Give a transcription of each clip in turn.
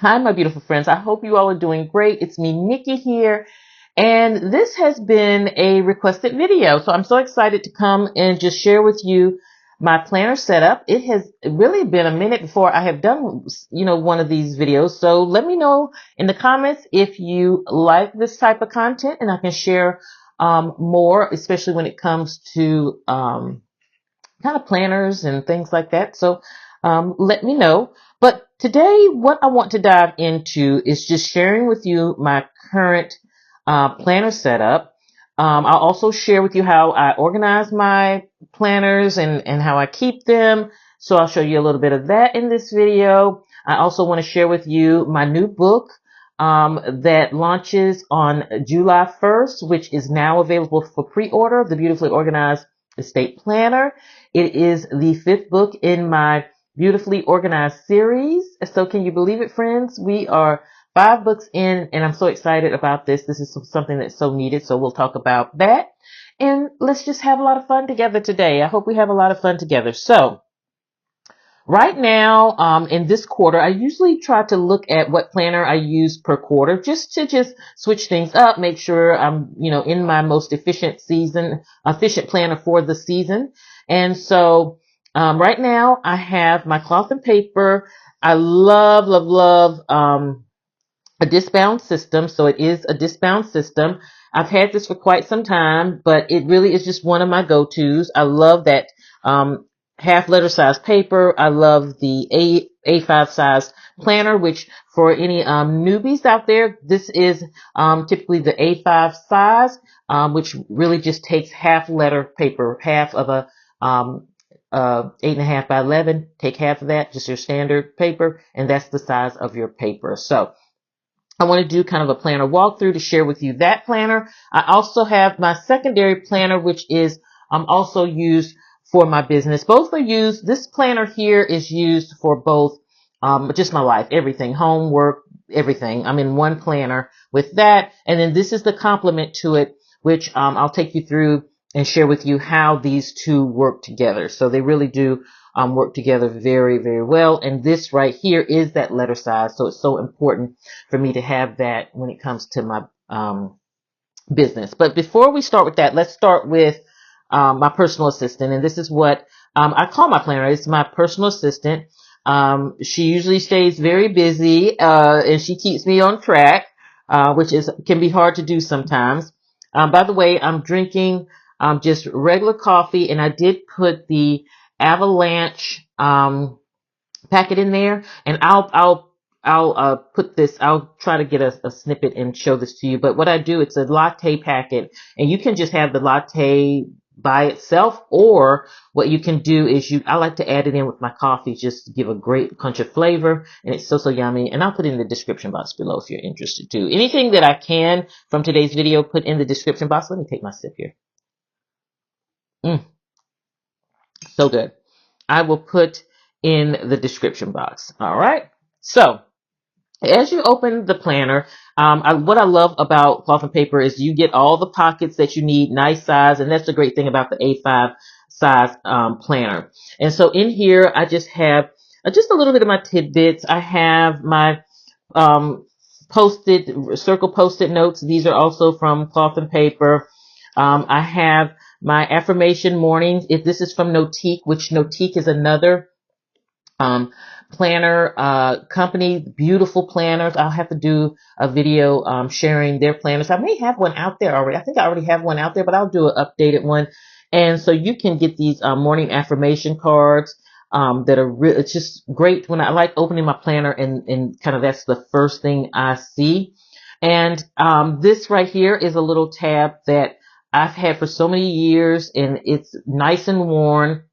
Hi, my beautiful friends. I hope you all are doing great. It's me, Nikki here, and this has been a requested video. So I'm so excited to come and just share with you my planner setup. It has really been a minute before I have done, one of these videos. So let me know in the comments if you like this type of content, and I can share more, especially when it comes to kind of planners and things like that. So let me know. But today, what I want to dive into is just sharing with you my current planner setup. I'll also share with you how I organize my planners and how I keep them. So I'll show you a little bit of that in this video. I also want to share with you my new book that launches on July 1st, which is now available for pre-order, The Beautifully Organized Estate Planner. It is the fifth book in my Beautifully Organized series. So can you believe it, friends? We are 5 books in, and I'm so excited about this. This is something that's so needed. So we'll talk about that. And let's just have a lot of fun together today. I hope we have a lot of fun together. So right now, in this quarter, I usually try to look at what planner I use per quarter just to switch things up, make sure I'm, in my most efficient planner for the season. And so, right now I have my cloth and paper. I love, love, love, a disc-bound system. So it is a disc-bound system. I've had this for quite some time, but it really is just one of my go-tos. I love that um, half letter size paper. I love the A5 size planner, which for any newbies out there, this is typically the A5 size, which really just takes half letter paper, half of a 8.5 by 11. Take half of that, just your standard paper, and that's the size of your paper. So I want to do kind of a planner walkthrough to share with you that planner. I also have my secondary planner, which is also used for my business. Both are used. This planner here is used for both just my life, everything, homework, everything. I'm in one planner with that. And then this is the complement to it, which I'll take you through and share with you how these two work together. So they really do work together very, very well. And this right here is that letter size. So it's so important for me to have that when it comes to my business. But before we start with that, let's start with my personal assistant. And this is what I call my planner. It's my personal assistant. She usually stays very busy and she keeps me on track, which can be hard to do sometimes. By the way, I'm drinking just regular coffee, and I did put the Avalanche packet in there, and I'll put this. I'll try to get a snippet and show this to you. But what I do, it's a latte packet, and you can just have the latte by itself, or what you can do is I like to add it in with my coffee just to give a great punch of flavor, and it's so yummy. And I'll put it in the description box below if you're interested too. Anything that I can from today's video, put in the description box. Let me take my sip here. Mm, so good. I will put in the description box. All right. So as you open the planner, what I love about cloth and paper is you get all the pockets that you need, nice size, and that's the great thing about the A5 size planner. And so in here, I just have just a little bit of my tidbits. I have my um, circle post-it notes. These are also from cloth and paper. I have my affirmation mornings. If this is from Notique, which Notique is another planner company, beautiful planners. I'll have to do a video sharing their planners. I may have one out there already. I think I already have one out there, but I'll do an updated one. And so you can get these morning affirmation cards that are it's just great when I like opening my planner and kind of that's the first thing I see. And this right here is a little tab that I've had for so many years, and it's nice and worn.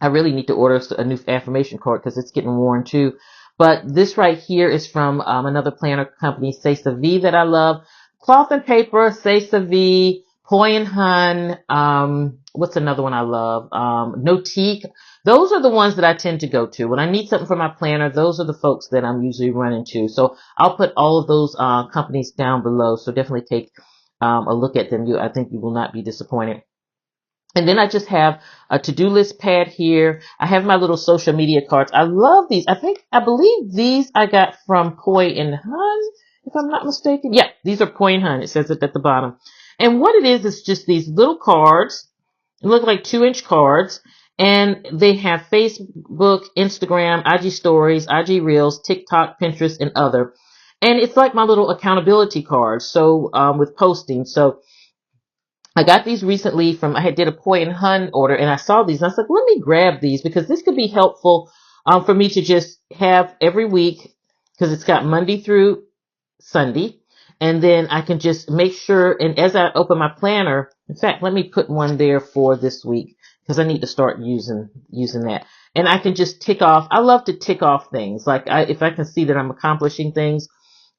I really need to order a new affirmation card because it's getting worn too. But this right here is from another planner company, C'est Sa Vie, that I love. Cloth and paper, C'est Sa Vie, Poi and Hun. What's another one I love? Notique. Those are the ones that I tend to go to when I need something for my planner. Those are the folks that I'm usually running to. So I'll put all of those companies down below. So definitely take a look at them. I think you will not be disappointed. And then I just have a to-do list pad here. I have my little social media cards. I love these. I believe these I got from Poi and Hun, if I'm not mistaken. Yeah, these are Poi and Hun. It says it at the bottom. And what it is just these little cards. It look like 2-inch cards. And they have Facebook, Instagram, IG stories, IG reels, TikTok, Pinterest, and other. And it's like my little accountability cards. So, with posting. So, I got these recently I had did a Poi and Hun order and I saw these and I was like, let me grab these because this could be helpful for me to just have every week because it's got Monday through Sunday. And then I can just make sure, and as I open my planner, in fact, let me put one there for this week because I need to start using that. And I can just tick off. I love to tick off things. Like if I can see that I'm accomplishing things,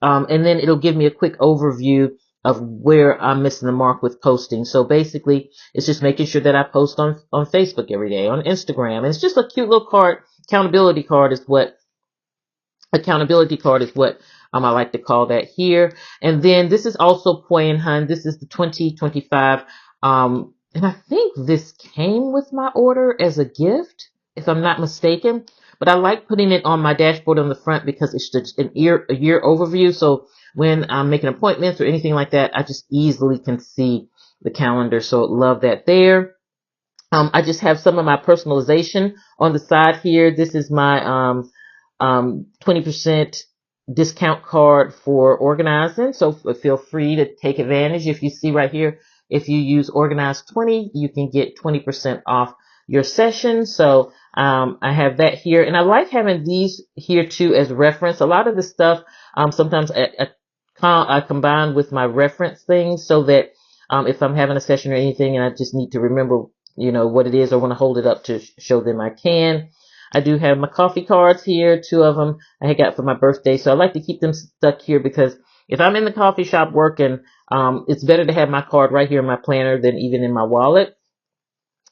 and then it'll give me a quick overview of where I'm missing the mark with posting. So basically, it's just making sure that I post on Facebook every day, on Instagram. And it's just a cute little card. Accountability card is what I like to call that here. And then this is also Poi and Hun. This is the 2025. And I think this came with my order as a gift, if I'm not mistaken. But I like putting it on my dashboard on the front because it's just a year overview. So when I'm making appointments or anything like that, I just easily can see the calendar. So love that there. I just have some of my personalization on the side here. This is my 20% discount card for organizing. So feel free to take advantage. If you see right here, if you use Organize 20, you can get 20% off your session. So I have that here. And I like having these here too as reference. A lot of the stuff sometimes I combine with my reference things so that if I'm having a session or anything and I just need to remember what it is or want to hold it up to show them I can. I do have my coffee cards here, 2 of them I got for my birthday. So I like to keep them stuck here because if I'm in the coffee shop working, it's better to have my card right here in my planner than even in my wallet.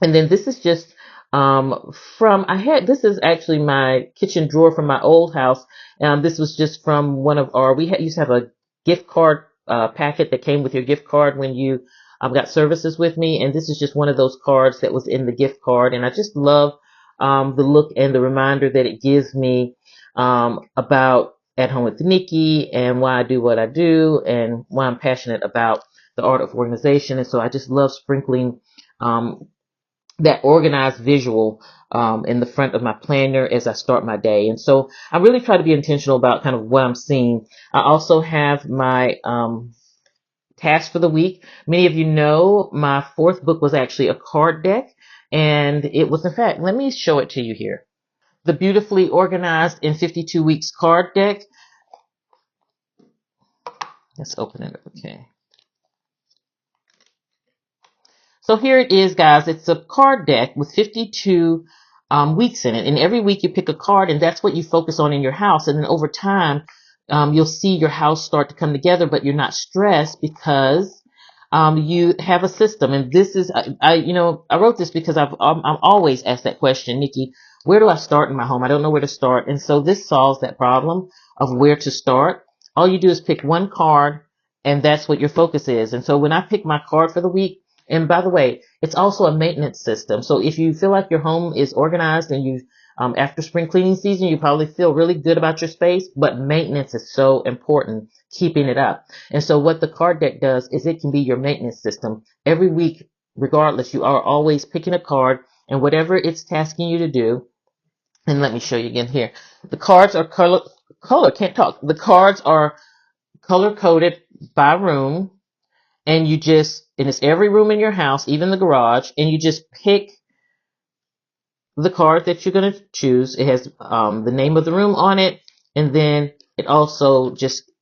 And then this is just this is actually my kitchen drawer from my old house. This was just from used to have a gift card packet that came with your gift card when you got services with me. And this is just one of those cards that was in the gift card. And I just love the look and the reminder that it gives me about At Home with Nikki and why I do what I do and why I'm passionate about the art of organization. And so I just love sprinkling that organized visual in the front of my planner as I start my day. And so I really try to be intentional about kind of what I'm seeing. I also have my task for the week. Many of you know my 4th book was actually a card deck. And it was, in fact, let me show it to you here. The Beautifully Organized in 52 Weeks card deck. Let's open it up. Okay. So here it is, guys. It's a card deck with 52 weeks in it. And every week you pick a card, and that's what you focus on in your house. And then over time, you'll see your house start to come together, but you're not stressed because you have a system. And this is, I wrote this because I'm always asked that question, Nikki, where do I start in my home? I don't know where to start. And so this solves that problem of where to start. All you do is pick one card, and that's what your focus is. And so when I pick my card for the week, and by the way, it's also a maintenance system. So if you feel like your home is organized and you, after spring cleaning season, you probably feel really good about your space, but maintenance is so important, keeping it up. And so what the card deck does is it can be your maintenance system. Every week, regardless, you are always picking a card and whatever it's tasking you to do. And let me show you again here. The cards are can't talk. The cards are color coded by room. And it's every room in your house, even the garage, and you just pick the card that you're going to choose. It has the name of the room on it, and then it also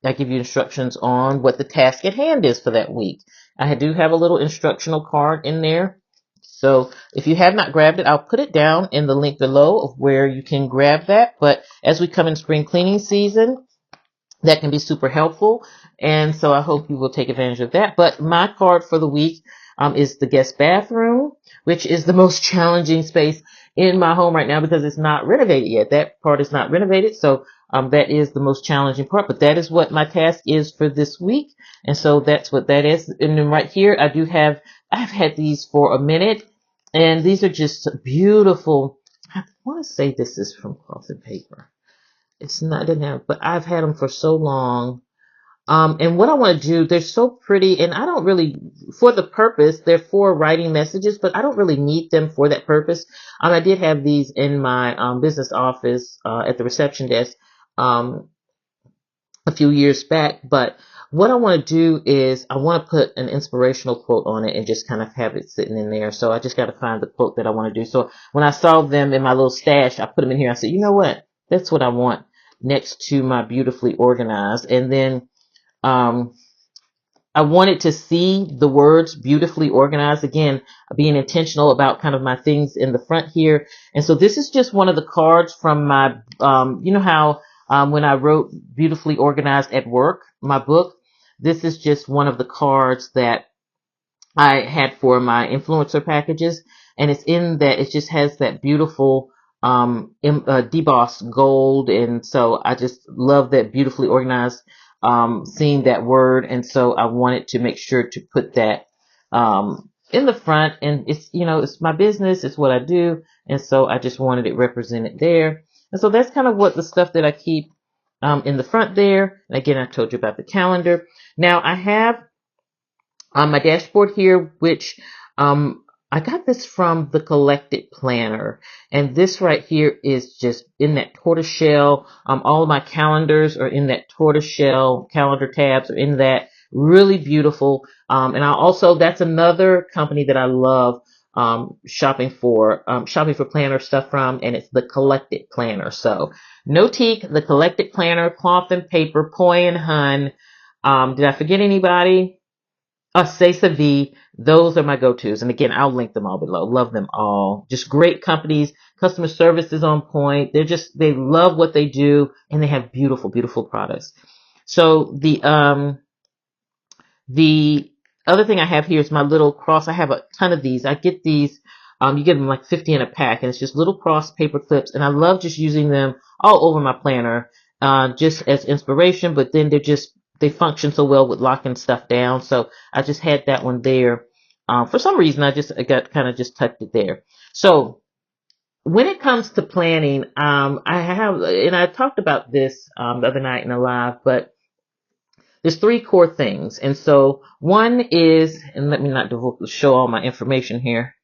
I give you instructions on what the task at hand is for that week. I do have a little instructional card in there. So if you have not grabbed it, I'll put it down in the link below of where you can grab that. But as we come in spring cleaning season, that can be super helpful. And so I hope you will take advantage of that. But my card for the week is the guest bathroom, which is the most challenging space in my home right now because it's not renovated yet. That part is not renovated. So that is the most challenging part. But that is what my task is for this week. And so that's what that is. And then right here, I've had these for a minute. And these are just beautiful. I want to say this is from Cloth and Paper. It's not, I didn't have, but I've had them for so long. And what I want to do, they're so pretty, and I don't really, for the purpose, they're for writing messages, but I don't really need them for that purpose. I did have these in my business office at the reception desk um, a few years back, but what I want to do is I want to put an inspirational quote on it and just kind of have it sitting in there. So I just got to find the quote that I want to do. So when I saw them in my little stash, I put them in here. I said, you know what? That's what I want next to my beautifully organized. And then um, I wanted to see the words beautifully organized. Again, being intentional about kind of my things in the front here. And so this is just one of the cards from my, you know how when I wrote Beautifully Organized at Work, my book, this is just one of the cards that I had for my influencer packages, and it's in that it just has that beautiful debossed gold, and so I just love that beautifully organized seeing that word, and so I wanted to make sure to put that in the front, and it's it's my business, it's what I do, and so I just wanted it represented there, and so that's kind of what the stuff that I keep in the front there. And again, I told you about the calendar. Now I have on my dashboard here, which I got this from the Collected Planner, and this right here is just in that tortoiseshell. All of my calendars are in that tortoiseshell. Calendar tabs are in that. Really beautiful. And I also, that's another company that I love shopping for planner stuff from, and it's the Collected Planner. So Notique, the Collected Planner, Cloth and Paper, Poi and Hun. Did I forget anybody? Cesa V, those are my go-tos. And again, I'll link them all below. Love them all. Just great companies. Customer service is on point. They love what they do, and they have beautiful, beautiful products. So the other thing I have here is my little cross. I have a ton of these. I get these, you get them like 50 in a pack, and it's just little cross paper clips, and I love just using them all over my planner, just as inspiration, but then they function so well with locking stuff down. So I just had that one there. For some reason, I got kind of just tucked it there. So when it comes to planning, I have, and I talked about this, the other night in a live, but there's three core things. And so one is, and let me not show all my information here.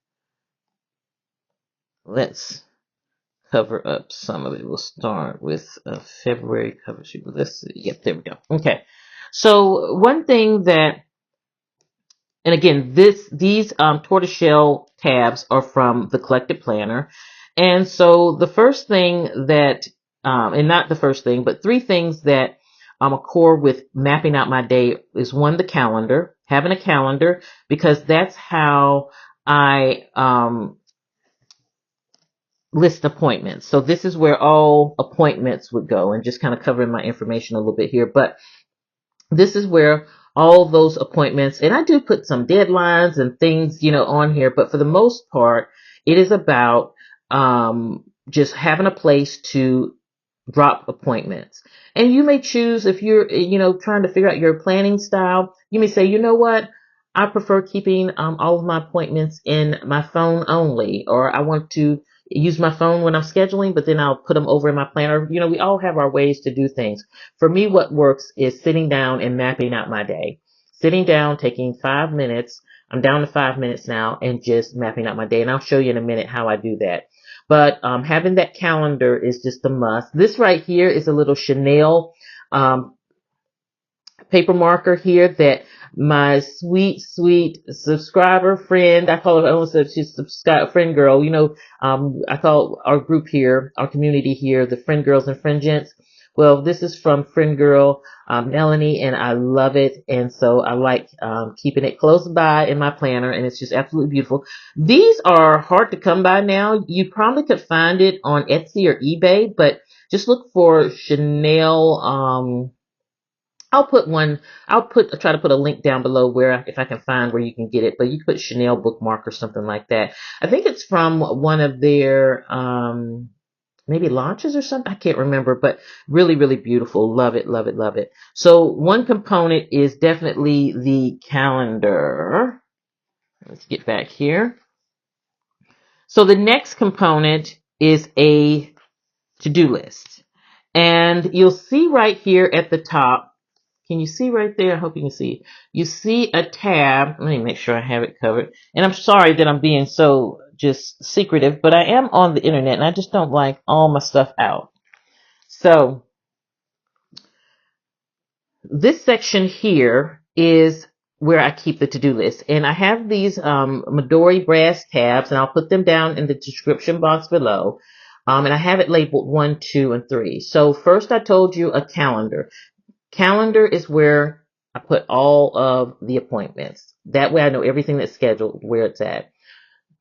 Let's cover up some of it. We'll start with a February cover sheet. Let's see. Yep, there we go. Okay. So one thing that, and again, these tortoiseshell tabs are from the Collected Planner. And so the first thing that, and not the first thing, but three things that a core with mapping out my day is one, the calendar, having a calendar, because that's how I list appointments. So this is where all appointments would go, and just kind of covering my information a little bit here. But this is where all those appointments, and I do put some deadlines and things, on here, but for the most part, it is about just having a place to drop appointments. And you may choose, if you're, trying to figure out your planning style, you may say, you know what? I prefer keeping all of my appointments in my phone only, or I want to use my phone when I'm scheduling, but then I'll put them over in my planner. We all have our ways to do things. For me, what works is sitting down and mapping out my day. Sitting down, taking 5 minutes. I'm down to 5 minutes now, and just mapping out my day. And I'll show you in a minute how I do that. But having that calendar is just a must. This right here is a little Chanel paper marker here that my sweet, sweet subscriber friend, I call her, I almost said she's a friend girl, I call our group here, our community here, the friend girls and friend gents. Well, this is from friend girl Melanie, and I love it, and so I like keeping it close by in my planner, and it's just absolutely beautiful. These are hard to come by now. You probably could find it on Etsy or eBay, but just look for Chanel. Try to put a link down below where, if I can find where you can get it, but you can put Chanel bookmark or something like that. I think it's from one of their, maybe launches or something. I can't remember, but really, really beautiful. Love it, love it, love it. So one component is definitely the calendar. Let's get back here. So the next component is a to-do list. And you'll see right here at the top, can you see right there? I hope you can see. You see a tab. Let me make sure I have it covered. And I'm sorry that I'm being so just secretive, but I am on the internet and I just don't like all my stuff out. So this section here is where I keep the to-do list. And I have these Midori brass tabs, and I'll put them down in the description box below. And I have it labeled 1, 2, and 3. So first I told you a calendar. Calendar is where I put all of the appointments. That way I know everything that's scheduled, where it's at.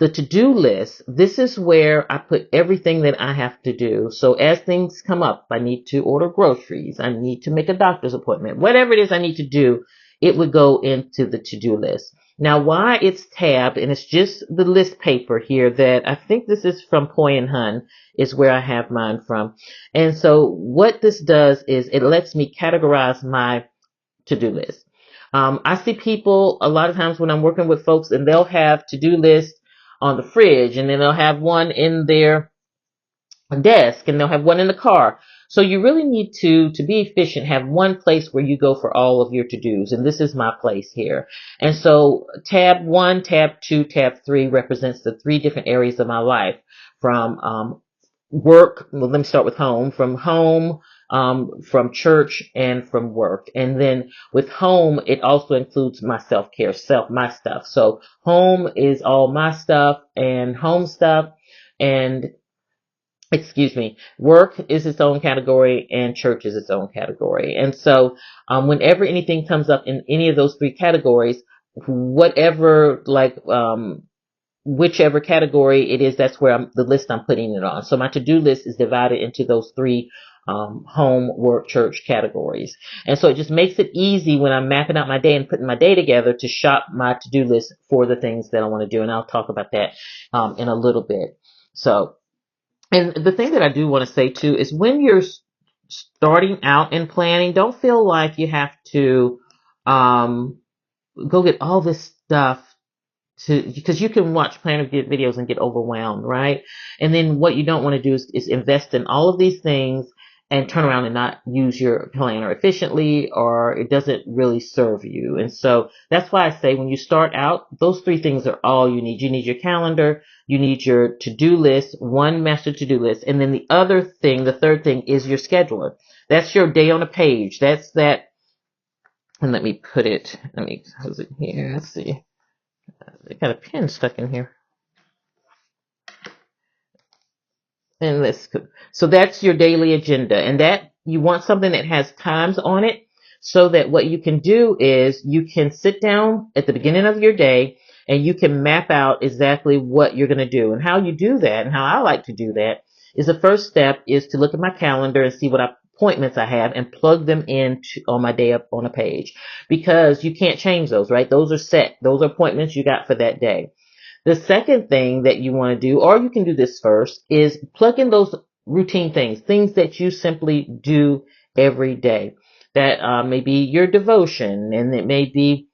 The to-do list, this is where I put everything that I have to do. So as things come up, I need to order groceries, I need to make a doctor's appointment, whatever it is I need to do, it would go into the to-do list. Now, why it's tabbed, and it's just the list paper here that I think this is from Poi and Hun, is where I have mine from. And so what this does is it lets me categorize my to-do list. I see people a lot of times when I'm working with folks, and they'll have to-do lists on the fridge, and then they'll have one in their desk, and they'll have one in the car. So you really need to be efficient, have one place where you go for all of your to-dos, and this is my place here. And so tab 1, tab 2, tab 3 represents the 3 different areas of my life, from work. Well, let me start with home. From home, from church, and from work. And then with home, it also includes my self-care, my stuff. So home is all my stuff and home stuff, and excuse me, work is its own category and church is its own category. And so whenever anything comes up in any of those 3 categories, whatever, whichever category it is, that's where the list I'm putting it on. So my to-do list is divided into those 3 home, work, church categories. And so it just makes it easy when I'm mapping out my day and putting my day together to shop my to-do list for the things that I want to do. And I'll talk about that in a little bit. So, and the thing that I do want to say too is when you're starting out in planning, don't feel like you have to go get all this stuff because you can watch planner videos and get overwhelmed, right? And then what you don't want to do is invest in all of these things and turn around and not use your planner efficiently, or it doesn't really serve you. And so that's why I say when you start out, those 3 things are all you need. You need your calendar, you need your to-do list, one master to-do list, and then the other thing, the third thing, is your scheduler. That's your day on a page. That's that. And let me put it, how's it here? Let's see. I got a pen stuck in here. And so that's your daily agenda, and that you want something that has times on it so that what you can do is you can sit down at the beginning of your day and you can map out exactly what you're going to do. And how you do that, and how I like to do that, is the first step is to look at my calendar and see what appointments I have and plug them in on my day up on a page, because you can't change those, right? Those are set. Those are appointments you got for that day. The second thing that you want to do, or you can do this first, is plug in those routine things that you simply do every day. That may be your devotion, and it may be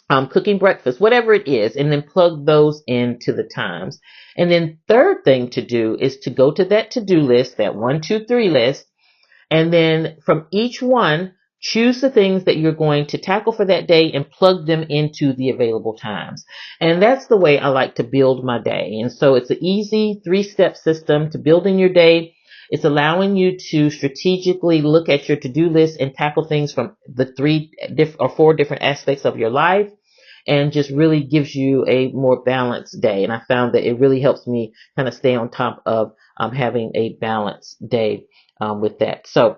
cooking breakfast, whatever it is, and then plug those into the times. And then third thing to do is to go to that to-do list, that 1, 2, 3 list, and then from each one, choose the things that you're going to tackle for that day and plug them into the available times. And that's the way I like to build my day. And so it's an easy 3-step system to building your day. It's allowing you to strategically look at your to-do list and tackle things from the 3 or 4 different aspects of your life, and just really gives you a more balanced day. And I found that it really helps me kind of stay on top of having a balanced day with that. So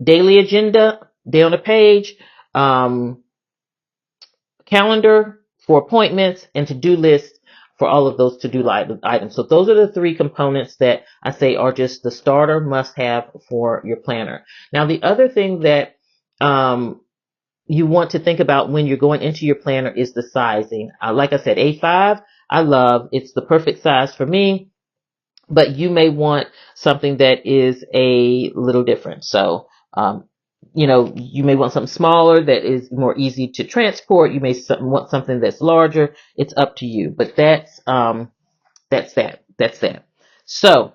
daily agenda, day on a page, calendar for appointments, and to-do list for all of those to-do items. So those are the 3 components that I say are just the starter must-have for your planner. Now, the other thing that you want to think about when you're going into your planner is the sizing. Like I said, A5, I love. It's the perfect size for me. But you may want something that is a little different. So, you may want something smaller that is more easy to transport. You may want something that's larger. It's up to you. But that's That's that. That's that. So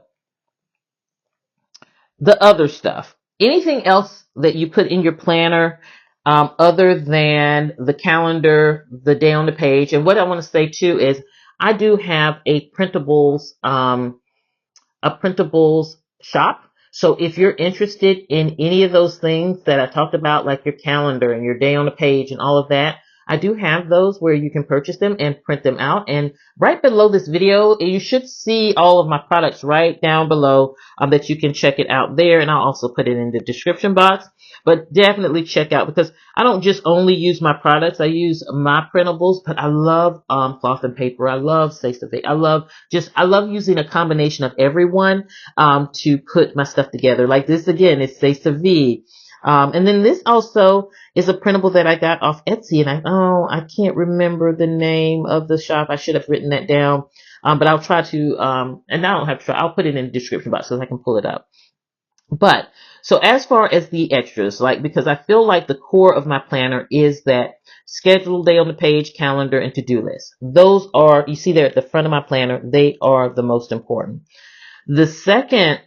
the other stuff. Anything else that you put in your planner other than the calendar, the day on the page? And what I want to say too is I do have a printables shop. So if you're interested in any of those things that I talked about, like your calendar and your day on the page and all of that, I do have those where you can purchase them and print them out. And right below this video, you should see all of my products right down below that you can check it out there. And I'll also put it in the description box. But definitely check out, because I don't just only use my products. I use my printables, but I love cloth and paper. I love Stacey. I love using a combination of everyone to put my stuff together. Like this again, it's Stacey V. And then this also is a printable that I got off Etsy, and I can't remember the name of the shop. I should have written that down. But I'll try to, and I don't have to try. I'll put it in the description box so I can pull it up. But so as far as the extras, like, because I feel like the core of my planner is that schedule, day on the page, calendar, and to-do list. Those are, you see there at the front of my planner, they are the most important. The second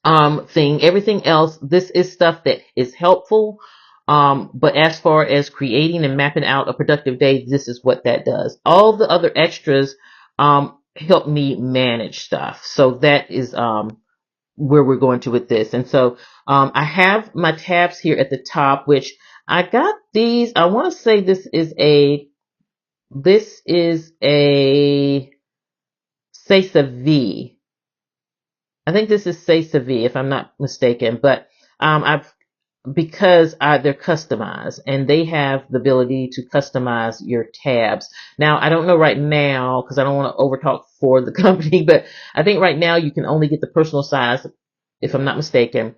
thing, everything else, this is stuff that is helpful. But as far as creating and mapping out a productive day, this is what that does. All the other extras help me manage stuff. So that is where we're going to with this. And so I have my tabs here at the top, which I got these. I want to say this is a Stacey V. I think this is Stacey V, if I'm not mistaken. But they're customized, and they have the ability to customize your tabs. Now, I don't know right now, because I don't want to overtalk for the company, but I think right now you can only get the personal size, if I'm not mistaken,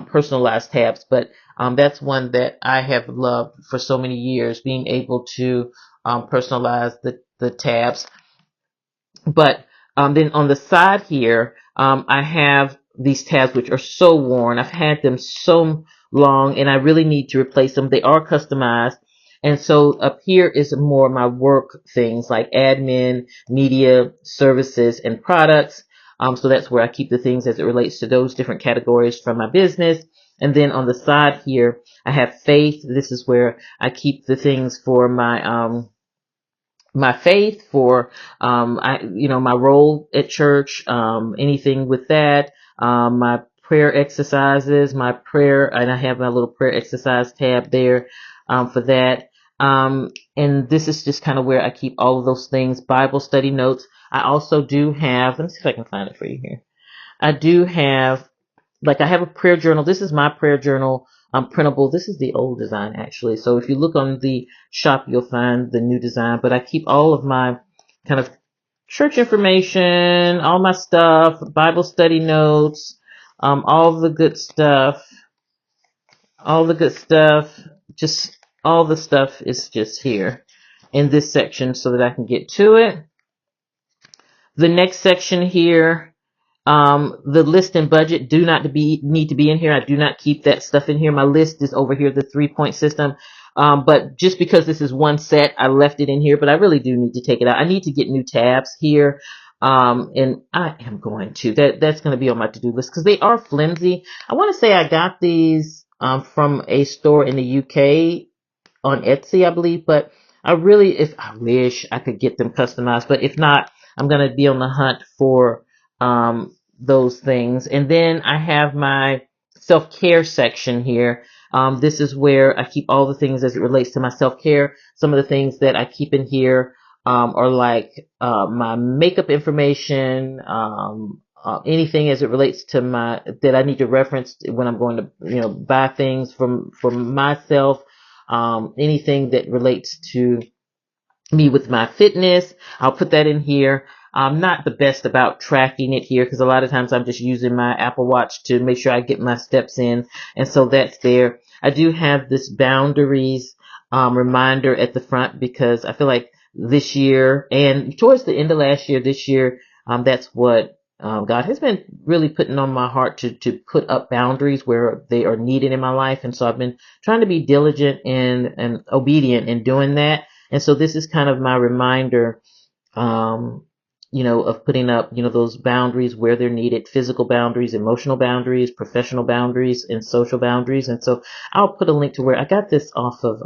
personalized tabs. But that's one that I have loved for so many years, being able to personalize the tabs. But then on the side here, I have these tabs which are so worn. I've had them so long, and I really need to replace them. They are customized. And so up here is more my work things like admin, media, services, and products. So that's where I keep the things as it relates to those different categories from my business. And then on the side here, I have faith. This is where I keep the things for my faith, for my role at church, anything with that, my prayer exercises, my prayer, and I have my little prayer exercise tab there for that. And this is just kind of where I keep all of those things. Bible study notes. I also do have, let me see if I can find it for you here. I do have, like, I have a prayer journal. This is my prayer journal printable. This is the old design, actually. So if you look on the shop, you'll find the new design. But I keep all of my kind of church information, all my stuff, Bible study notes, all the good stuff, just all the stuff is just here in this section so that I can get to it. The next section here, the list and budget need to be in here. I do not keep that stuff in here. My list is over here, the 3-point system. But just because this is one set, I left it in here, but I really do need to take it out. I need to get new tabs here. And I am going to, that's going to be on my to-do list because they are flimsy. I want to say I got these, from a store in the UK on Etsy, I believe, but I wish I could get them customized, but if not, I'm going to be on the hunt for, those things. And then I have my self-care section here. This is where I keep all the things as it relates to my self-care. Some of the things that I keep in here, are like, my makeup information, anything as it relates to that I need to reference when I'm going to, buy things for myself. Anything that relates to me with my fitness, I'll put that in here. I'm not the best about tracking it here because a lot of times I'm just using my Apple Watch to make sure I get my steps in. And so that's there. I do have this boundaries reminder at the front because I feel like this year and towards the end of last year, this year, that's what God has been really putting on my heart to put up boundaries where they are needed in my life. And so I've been trying to be diligent and obedient in doing that. And so this is kind of my reminder of putting up, those boundaries where they're needed, physical boundaries, emotional boundaries, professional boundaries, and social boundaries. And so I'll put a link to where I got this off of,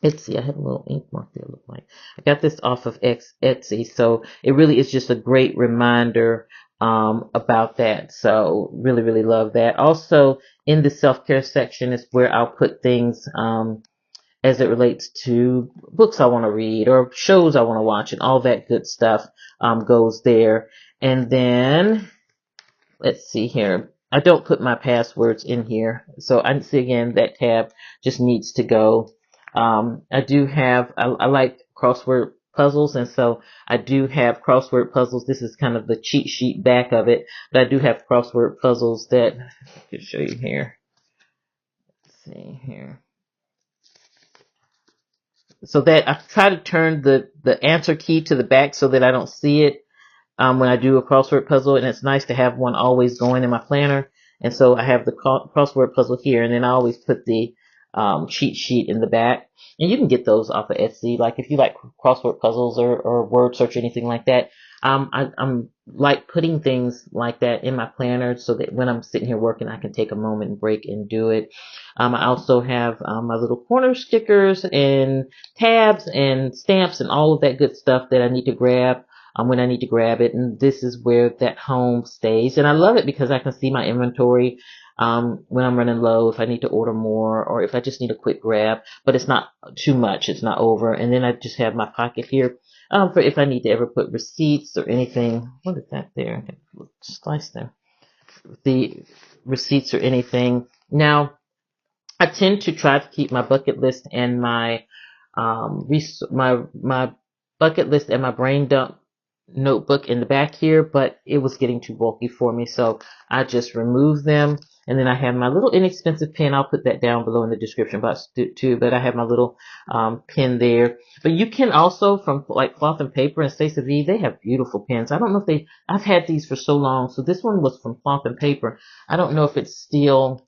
Etsy. I have a little ink mark there, look like. I got this off of Etsy. So it really is just a great reminder, about that. So really, really love that. Also, in the self-care section is where I'll put things, as it relates to books I want to read or shows I want to watch, and all that good stuff goes there. And then let's see here. I don't put my passwords in here, so I see again that tab just needs to go. I do have I like crossword puzzles, and so I do have crossword puzzles. This is kind of the cheat sheet back of it, but I do have crossword puzzles that I can show you here. Let's see here. So that I try to turn the answer key to the back so that I don't see it when I do a crossword puzzle, and it's nice to have one always going in my planner. And so I have the crossword puzzle here, and then I always put the cheat sheet in the back. And you can get those off of Etsy. Like if you like crossword puzzles or word search or anything like that, I'm like putting things like that in my planner so that when I'm sitting here working, I can take a moment and break and do it. I also have my little corner stickers and tabs and stamps and all of that good stuff that I need to grab when I need to grab it. And this is where that home stays. And I love it because I can see my inventory when I'm running low, if I need to order more, or if I just need a quick grab, but it's not too much, it's not over. And then I just have my pocket here for if I need to ever put receipts or anything. What is that there? I got a slice there. The receipts or anything. Now, I tend to try to keep my bucket list and my my bucket list and my brain dump notebook in the back here, but it was getting too bulky for me, so I just removed them. And then I have my little inexpensive pen. I'll put that down below in the description box too, but I have my little pen there. But you can also, from like Cloth and Paper and Stacey V, they have beautiful pens. I don't know if I've had these for so long. So this one was from Cloth and Paper. I don't know if it's still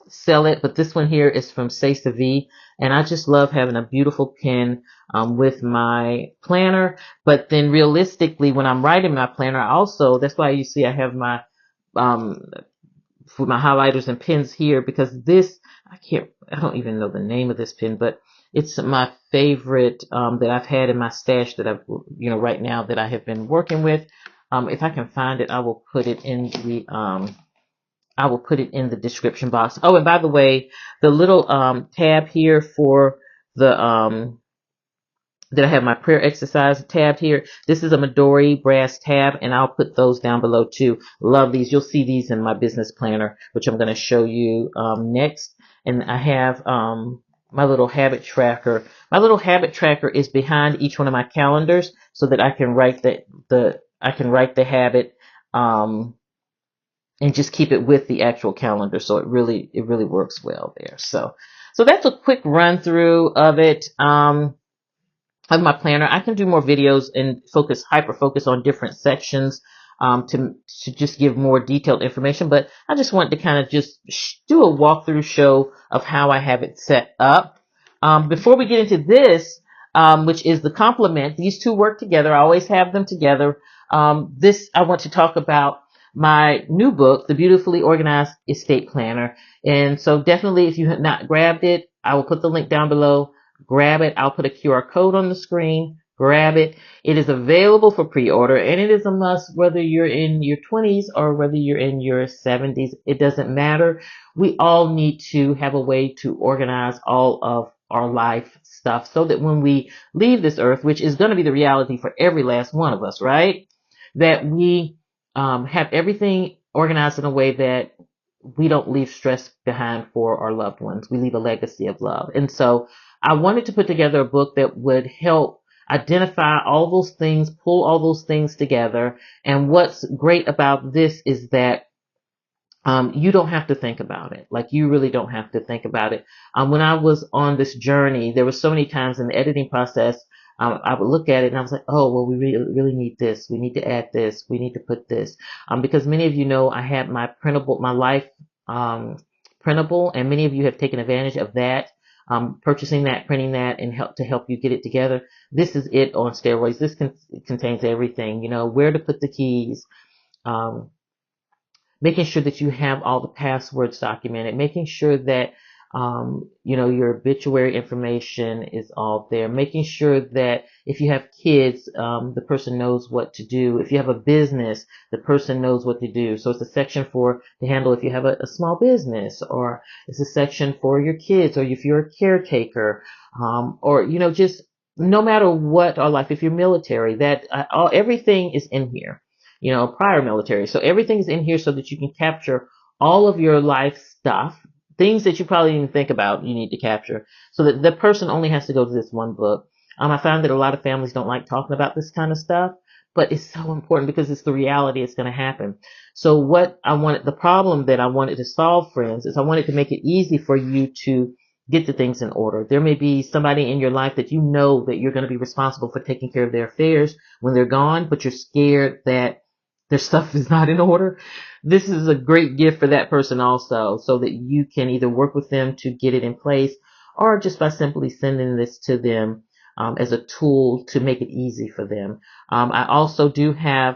sell it, but this one here is from Stacey V, and I just love having a beautiful pen with my planner. But then realistically, when I'm writing my planner, also that's why you see I have my for my highlighters and pens here, because this I don't even know the name of this pen, but it's my favorite that I've had in my stash that I've right now that I have been working with. If I can find it, I will put it in the description box. Oh, and by the way, the little tab here for the that I have my prayer exercise tab here. This is a Midori brass tab, and I'll put those down below too. Love these. You'll see these in my business planner, which I'm going to show you next. And I have my little habit tracker. My little habit tracker is behind each one of my calendars so that I can write the habit and just keep it with the actual calendar. So it really works well there. So that's a quick run through of it. Of my planner. I can do more videos and hyper focus on different sections to just give more detailed information, but I just wanted to kind of just do a walkthrough show of how I have it set up. Before we get into this, which is the complement, these two work together. I always have them together. I want to talk about my new book, The Beautifully Organized Estate Planner. And so definitely, if you have not grabbed it, I will put the link down below. Grab it. I'll put a QR code on the screen. Grab it. It is available for pre-order, and it is a must whether you're in your 20s or whether you're in your 70s. It doesn't matter. We all need to have a way to organize all of our life stuff so that when we leave this earth, which is going to be the reality for every last one of us, right? That we have everything organized in a way that we don't leave stress behind for our loved ones. We leave a legacy of love. And so I wanted to put together a book that would help identify all those things, pull all those things together. And what's great about this is that you don't have to think about it. Like, you really don't have to think about it. When I was on this journey, there were so many times in the editing process, I would look at it and I was like, oh, well, we really need this. We need to add this. We need to put this. Because many of you know I had my life printable, and many of you have taken advantage of that. purchasing that, printing that, and help you get it together. This is it on steroids. This contains everything, where to put the keys, um, making sure that you have all the passwords documented, making sure that your obituary information is all there, making sure that if you have kids, the person knows what to do. If you have a business, the person knows what to do. So it's a section to handle if you have a small business, or it's a section for your kids, or if you're a caretaker, or just no matter what, or like if you're military, that everything is in here. Prior military. So everything is in here so that you can capture all of your life stuff, things that you probably didn't even think about you need to capture, so that the person only has to go to this one book. I find that a lot of families don't like talking about this kind of stuff, but it's so important because it's the reality. It's going to happen. So the problem that I wanted to solve, friends, is I wanted to make it easy for you to get the things in order. There may be somebody in your life that you know that you're going to be responsible for taking care of their affairs when they're gone, but you're scared that their stuff is not in order. This is a great gift for that person also, so that you can either work with them to get it in place, or just by simply sending this to them as a tool to make it easy for them. I also do have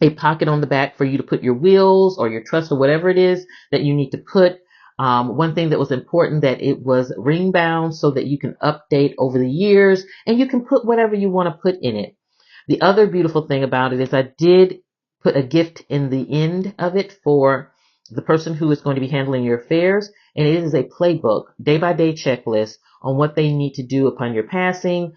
a pocket on the back for you to put your wills or your trust or whatever it is that you need to put. One thing that was important, that it was ring bound so that you can update over the years, and you can put whatever you want to put in it. The other beautiful thing about it is I did put a gift in the end of it for the person who is going to be handling your affairs, and it is a playbook, day-by-day checklist on what they need to do upon your passing.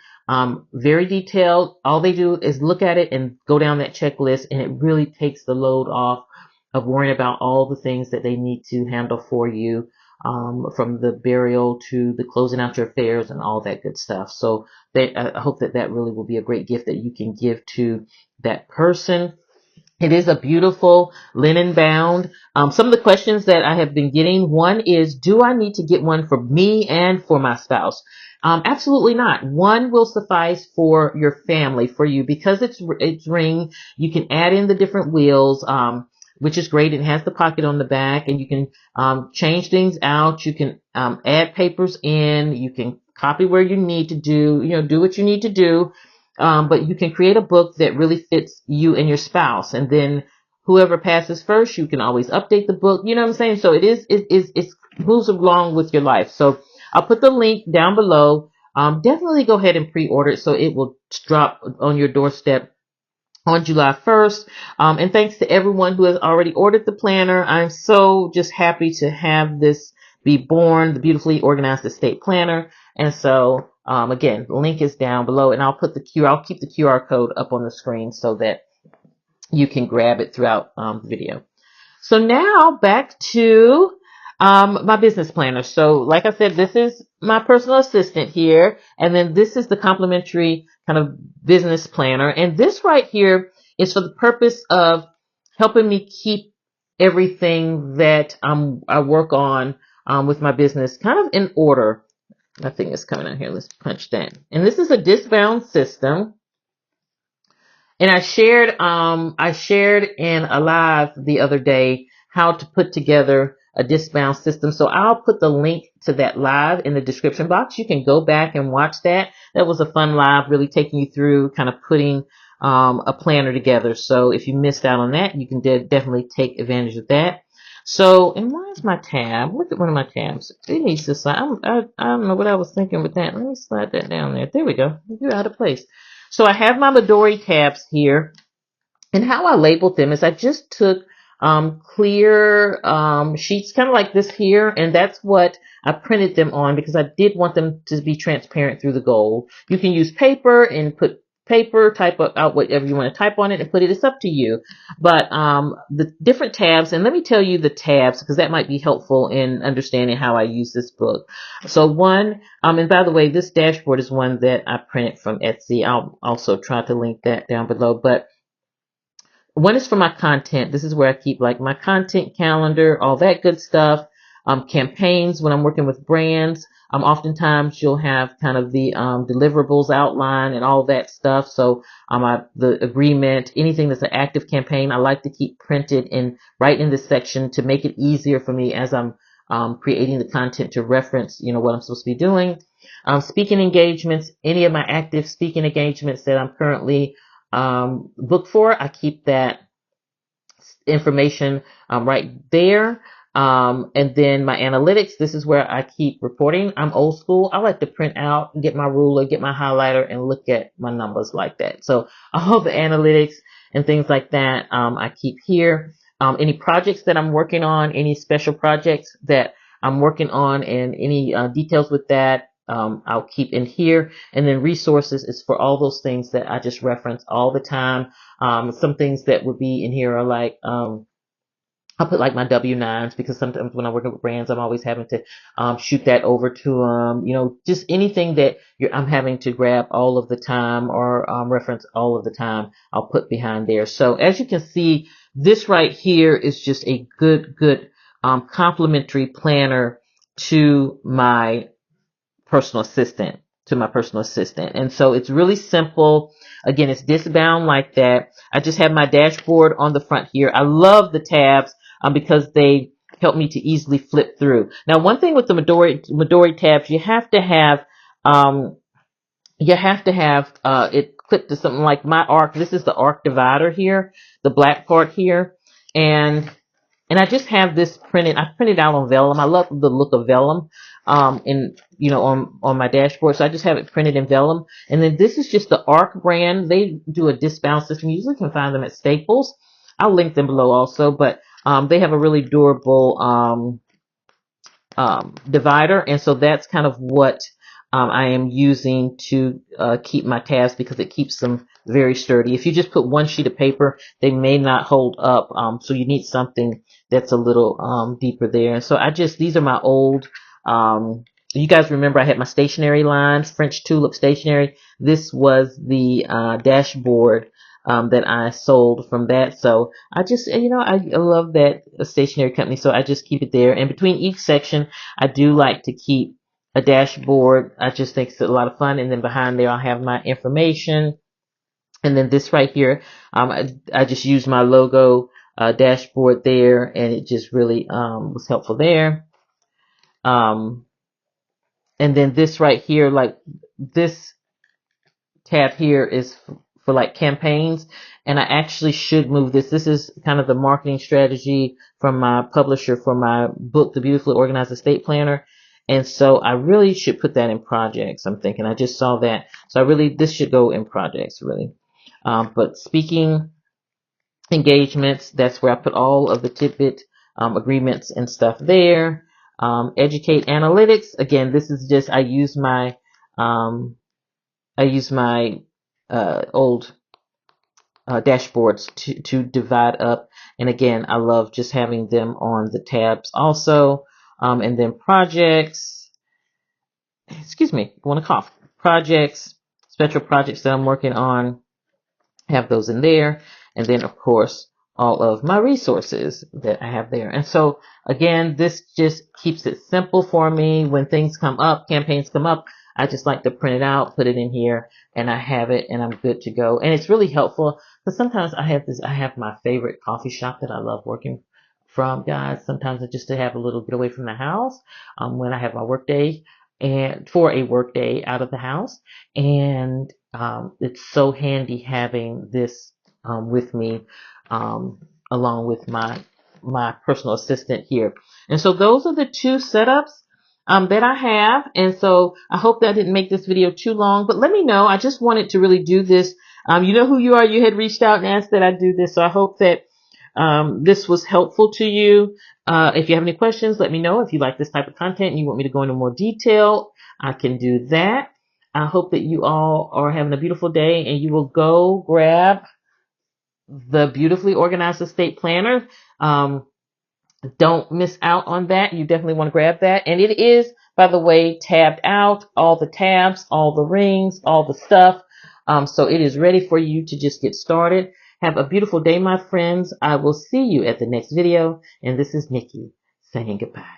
Very detailed. All they do is look at it and go down that checklist, and it really takes the load off of worrying about all the things that they need to handle for you, from the burial to the closing out your affairs and all that good stuff. So I hope that really will be a great gift that you can give to that person. It is a beautiful linen bound. Some of the questions that I have been getting, one is, do I need to get one for me and for my spouse? Absolutely not. One will suffice for your family, for you, because it's ring. You can add in the different wheels, which is great. It has the pocket on the back, and you can change things out. You can add papers in. You can copy where you need to do what you need to do. But you can create a book that really fits you and your spouse, and then whoever passes first, you can always update the book. You know what I'm saying? So it moves along with your life. So I'll put the link down below. Definitely go ahead and pre-order it so it will drop on your doorstep on July 1st. And thanks to everyone who has already ordered the planner. I'm so just happy to have this be born, the beautifully organized estate planner. And so, again, the link is down below, and I'll keep the QR code up on the screen so that you can grab it throughout the video. So now back to my business planner. So like I said, this is my personal assistant here, and then this is the complimentary kind of business planner. And this right here is for the purpose of helping me keep everything that I work on with my business kind of in order. Nothing is coming out here. Let's punch that. And this is a disc-bound system. And I shared in a live the other day how to put together a disc-bound system. So I'll put the link to that live in the description box. You can go back and watch that. That was a fun live, really taking you through kind of putting a planner together. So if you missed out on that, you can definitely take advantage of that. So, and why is my tab? Look at one of my tabs. It needs to slide. I don't know what I was thinking with that. Let me slide that down there. There we go. You're out of place. So I have my Midori tabs here, and how I labeled them is I just took clear sheets, kind of like this here, and that's what I printed them on because I did want them to be transparent through the gold. You can use paper and put paper, type out whatever you want to type on it and put it. It's up to you. But the different tabs, and let me tell you the tabs because that might be helpful in understanding how I use this book. So one, and by the way, this dashboard is one that I printed from Etsy. I'll also try to link that down below. But one is for my content. This is where I keep like my content calendar, all that good stuff. Campaigns when I'm working with brands. Oftentimes you'll have kind of the deliverables outline and all that stuff. So the agreement, anything that's an active campaign, I like to keep printed right in this section to make it easier for me as I'm creating the content to reference, what I'm supposed to be doing. Speaking engagements, any of my active speaking engagements that I'm currently booked for, I keep that information right there. And then my analytics, this is where I keep reporting. I'm old school. I like to print out, get my ruler, get my highlighter, and look at my numbers like that. So all the analytics and things like that, I keep here. Any projects that I'm working on, any special projects that I'm working on, and any details with that, I'll keep in here. And then resources is for all those things that I just reference all the time. Some things that would be in here are like, I'll put like my W-9s, because sometimes when I'm working with brands, I'm always having to shoot that over to them. Just anything that I'm having to grab all of the time or reference all of the time, I'll put behind there. So as you can see, this right here is just a good complementary planner to my personal assistant, And so it's really simple. Again, it's disc bound like that. I just have my dashboard on the front here. I love the tabs because they help me to easily flip through. Now, one thing with the Midori tabs, you have to have it clipped to something like my arc. This is the arc divider here, the black part here. And I just have this printed. I printed out on vellum. I love the look of vellum, on my dashboard. So I just have it printed in vellum. And then this is just the ARC brand. They do a disc bound system. You usually can find them at Staples. I'll link them below also. But they have a really durable divider, and so that's kind of what I am using to keep my tabs, because it keeps them very sturdy. If you just put one sheet of paper, they may not hold up, so you need something that's a little deeper there. And so these are my old, you guys remember I had my stationery line, French Tulip Stationery. This was the dashboard that I sold from that. So I just, I love that stationery company. So I just keep it there. And between each section, I do like to keep a dashboard. I just think it's a lot of fun. And then behind there, I'll have my information. And then this right here, I just used my logo dashboard there, and it just really was helpful there. And then this right here, like this tab here is for like campaigns, and I actually should move this. This is kind of the marketing strategy from my publisher for my book, The Beautifully Organized Estate Planner. And so I really should put that in projects. I'm thinking, I just saw that. So this should go in projects, really. But speaking engagements, that's where I put all of the tidbit agreements and stuff there. Educate analytics. Again, this is just, I use my old dashboards to divide up. And again, I love just having them on the tabs also. And then projects, excuse me, I want to cough. Projects, special projects that I'm working on, have those in there. And then, of course, all of my resources that I have there. And so, again, this just keeps it simple for me. When things come up, campaigns come up, I just like to print it out, put it in here, and I have it, and I'm good to go. And it's really helpful, because sometimes I have my favorite coffee shop that I love working from, guys. Sometimes I just to have a little get away from the house when I have my work day, and for a work day out of the house. And it's so handy having this with me, along with my personal assistant here. And so those are the two setups that I have. And so I hope that I didn't make this video too long, but let me know. I just wanted to really do this. You know who you are. You had reached out and asked that I do this. So I hope that this was helpful to you. If you have any questions, let me know. If you like this type of content and you want me to go into more detail, I can do that. I hope that you all are having a beautiful day, and you will go grab the Beautifully Organized Estate Planner. Don't miss out on that. You definitely want to grab that. And it is, by the way, tabbed out, all the tabs, all the rings, all the stuff. So it is ready for you to just get started. Have a beautiful day, my friends. I will see you at the next video. And this is Nikki saying goodbye.